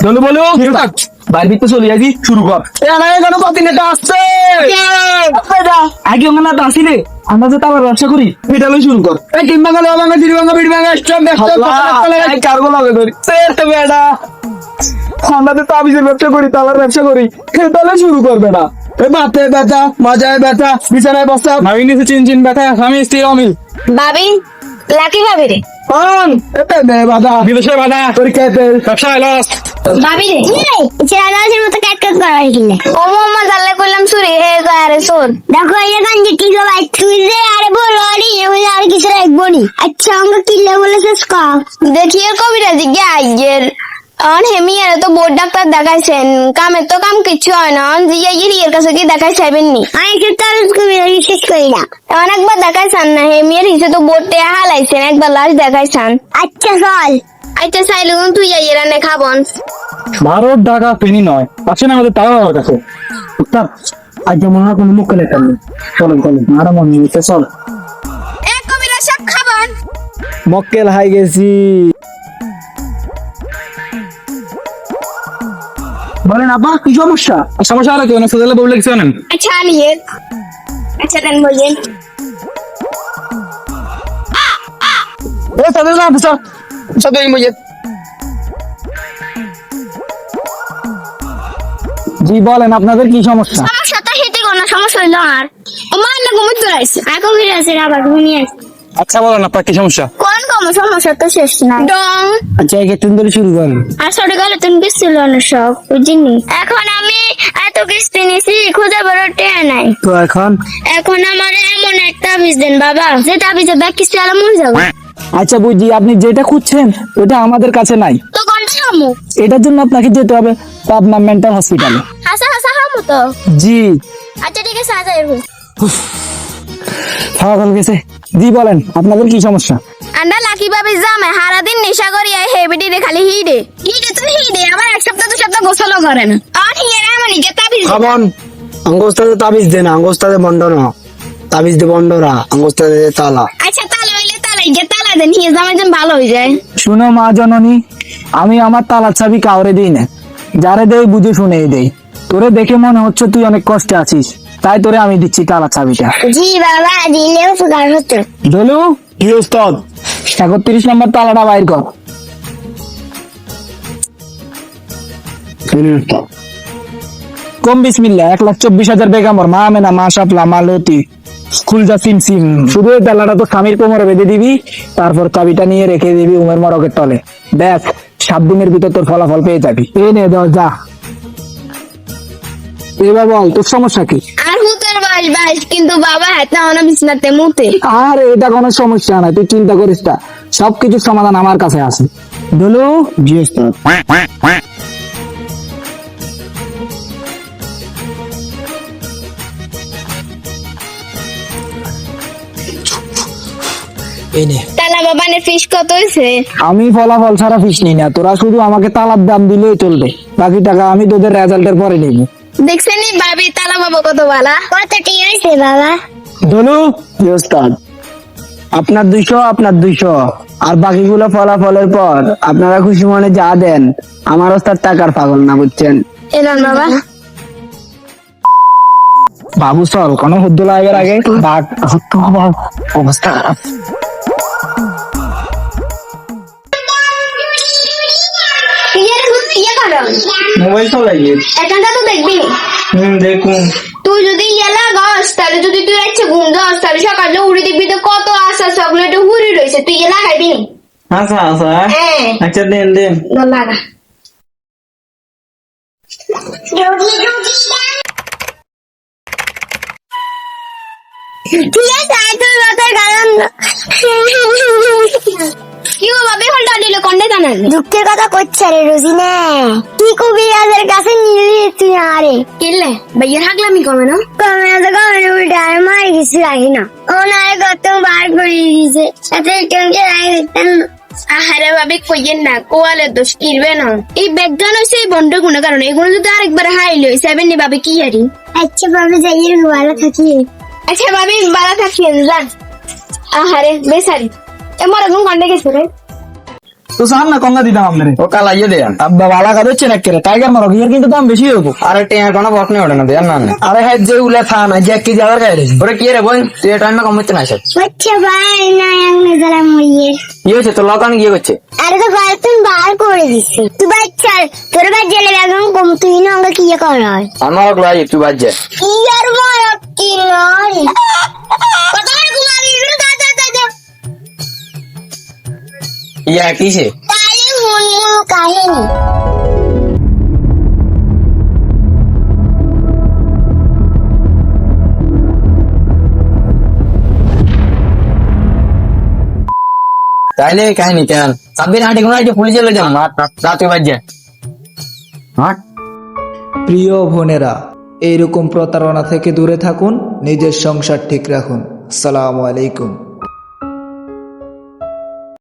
বলো বলো বাইরে তো চলে যাবি শুরু কর কেন কতদিন এটা আসছে আগে ওখানে তো আসি রে আমরা তো আবার ব্যবসা করি এটা শুরু কর এই তিন বাঙালি বাঙা তিন বাঙা বিড় বাঙা স্টপ কারগো লাগে ধরি তো বেটা আমরা তো তাবিজের ব্যবসা করি তালার ব্যবসা করি তাহলে শুরু কর বেটা এই বাতে ব্যথা মাজায় ব্যথা বিছানায় বসা ভাবি নিচে চিন চিন ব্যথা স্বামী স্ত্রী অমিল ভাবি লাকি ভাবি রে কোন এতে নে বাধা বিদেশে বাধা পরীক্ষাতে ব্যবসায় লস ভাবি রে চেরালাসের মতো কাট কাট করা হইলে ও মামা জানলে কইলাম চুরি হে আরে চোর দেখো এই গাঞ্জি কি গো ভাই তুই যে আরে বলো আরে ওই আর কিছু রাখবনি আচ্ছা আমরা কিল্লা বলেছিস কা দেখিয়ে কবিরা জিগে আইয়ের অন হেমিয়ারে তো বোর্ড ডাক্তার দেখাইছেন কামের তো কাম কিছু হয় না অন জিয়া এর কাছে কি দেখাইছেন নি আমি কি তার শেষ করি না অনেকবার দেখাইছেন না হেমিয়ার হিসে তো বোর্ডে হালাইছেন একবার লাশ দেখাইছেন আচ্ছা চল আচ্ছা চাইলে তুই যাইয়ে রান্না খাবন 12 টাকা পেনি নয় আছে না আমাদের টাকা আমার কাছে উত্তর আজ মনে হয় কোনো মুখ লেখা নেই চলো চলো আরাম নিতে চল এক কবিরা সব খাবন মক্কেল হাই গেছি বলেন আপা কি সমস্যা সমস্যা আর কি না সোজালে বলে কিছু জানেন আচ্ছা আমি আচ্ছা দেন বলেন এ সাদা না স্যার সাদা ইমোজি জি বলেন আপনাদের কি সমস্যা সমস্যা তো হেতে কোনো সমস্যা হইলো আর ও মান না ঘুমুত ধরাইছে আর কবিরা আছে আবার ঘুমিয়ে আচ্ছা বলেন আপনার কি সমস্যা কোন সমস্যা তো শেষ না ডং আচ্ছা একে তুমি ধরে শুরু করেন আর ছোট গেলে তুমি গেছিল না সব বুঝিনি এখন আমি এত কিস্তি নিছি খুঁজে বড় টেয়া নাই তো এখন আমার এমন একটা তাবিজ দেন বাবা যে তাবিজে ব্যাগ কিস্তি আলা মরে যাবো আচ্ছা বুঝি আপনি যেটা খুঁজছেন ওটা আমাদের কাছে নাই তো কোনটা হামু এটার জন্য আপনাকে যেতে হবে পাবনা মেন্টাল হসপিটালে হাসা হামু তো জি আচ্ছা ঠিক আছে আজ আইবো খাওয়া হয়ে গেছে জি বলেন আপনাদের কি সমস্যা আন্ডা লাকি ভাবি জামাই হারা দিন নেশা করি আই হেবিডি রে খালি হিডে তো হিডে আবার এক সপ্তাহ 2 সপ্তাহ গোসলও করে না আর হিয়ার এমনই যে তাবিজ খাবন আঙ্গুস্তাতে তাবিজ দে না আঙ্গুস্তাতে বন্ড না তাবিজ দে বন্ডরা আঙ্গুস্তাতে তালা আচ্ছা তালা হইলে তালাই যে তালা দেন হিয়া জামাই যেন ভালো হয়ে যায় শুনো মা জননী আমি আমার তালার চাবি কাউরে দিই না যারে দেই বুঝে শুনেই দেই তোরে দেখে মনে হচ্ছে তুই অনেক কষ্টে আছিস তাই তোরে আমি দিচ্ছি তালার চাবিটা জি বাবা দিলেও সুগার হতো দলু কি ওস্তাদ 31 নম্বর তালাটা বাইর কর কম বিসমিল্লাহ 1,24,000 বেগামর মা মেনা মা শাপলা মা লতি স্কুল যা সিম সিম শুধু এই তালাটা তো স্বামীর কোমরে বেঁধে দিবি তারপর চাবিটা নিয়ে রেখে দিবি উমের মরকের তলে ব্যাস 7 দিনের ভিতর তোর ফলাফল পেয়ে যাবি এই নে দাও যা এবার বল তোর সমস্যা কি আর হুতের বাইশ কিন্তু বাবা হাতে অনা বিছনাতে মুতে আর এটা কোনো সমস্যা না তুই চিন্তা করিস না সবকিছুর সমাধান আমার কাছে আছে দলু জি ওস্তাদ তালা বাবা নে ফিস কত হইছে আমি ফলাফল ছাড়া ফিস নিই না তোরা শুধু আমাকে তালার দাম দিলেই চলবে বাকি টাকা আমি তোদের রেজাল্টের পরে নিব দেখছেন ভাবি তালা বাবা কত বালা কত টি হইছে বাবা দলু জি ওস্তাদ আপনার 200 আর বাকিগুলো ফলাফলের পর আপনারা খুশি মনে যা দেন আমার ওস্তাদ টাকার পাগল না বুঝছেন এলাম বাবা বাবু চল কোনো হুদ্দু লাগের আগে বাঘ হত্যা হবার অবস্থা খারাপ মোবাইল চালাইয়ে এখানটা তো দেখবি দেখুন তুই যদি এলা গাছ তাহলে যদি তুই ইচ্ছে ঘুম দাস তাহলে সকালে উড়ে দেখবি তো কত আশা চকলেটে হুড়ি রয়েছে তুই এলা খাইবি আচ্ছা আচ্ছা হ্যাঁ আচ্ছা দেন লাগা ঠিক আছে তুই রাতের কারণ কি বাবা বেহলটা দিল কোনটা জানেন দুঃখের কথা কইছে রে রোজিনা কি কবি আজের কাছে নিলি তুই আরে কিলে ভাইয়ের হাগলামি কমে না উল্টা আর মারি কিছু রাখি না ও না কত বার করে দিয়েছে সাথে কেমকে রাখি আহারে ভাবি কইয়েন না কোয়ালে দোষ কিরবে না এই ব্যাকগ্রাউন্ড হইছে এই বন্ধ কোন কারণে এগুলো যদি আরেকবার হাইল হই 7 নি ভাবি কি হারি আচ্ছা ভাবি যাইয়ে ভালো থাকি আচ্ছা ভাবি ভালো থাকি জান আহারে বেসারি এমন কোন কন্ডে গেছে রে তো সান না কঙ্গা দিতাম আপনারে ও কালা ইয়ে দেন আব্বা বালা কাজ হচ্ছে না কেরে টাইগার মারো এর কিন্তু দাম বেশি হইব আরে টেয়ার কোনো বক নেই ওটা না দেন না আরে হ্যাঁ যে উলে থা না যে 1 কেজি আবার গায়ে রেছি ওরে কি রে বোন তুই এটা না কমতে না স্যার আচ্ছা ভাই না আমি গেলাম ইয়ে কি হয়েছে তোর লকান গিয়ে করছে আরে তো গায়ে তুই বার করে দিছিস তুই বাচ্চা তোর বাচ্চা বেগম কম তুই না আমাকে কি করা হয় আমার লাই তুই বাজ যা ইয়ার মার কি নয় কতবার ঘুমাবি দাদা ইয়া কিসে তাহলে মন কাহিনী তাইলে কাহিনী কেন সাবির হাঁটি কোনো আইটি পুলিশ চলে যাম রাতে বাজ যা হাট প্রিয় বোনেরা এইরকম প্রতারণা থেকে দূরে থাকুন নিজের সংসার ঠিক রাখুন আসসালামু আলাইকুম।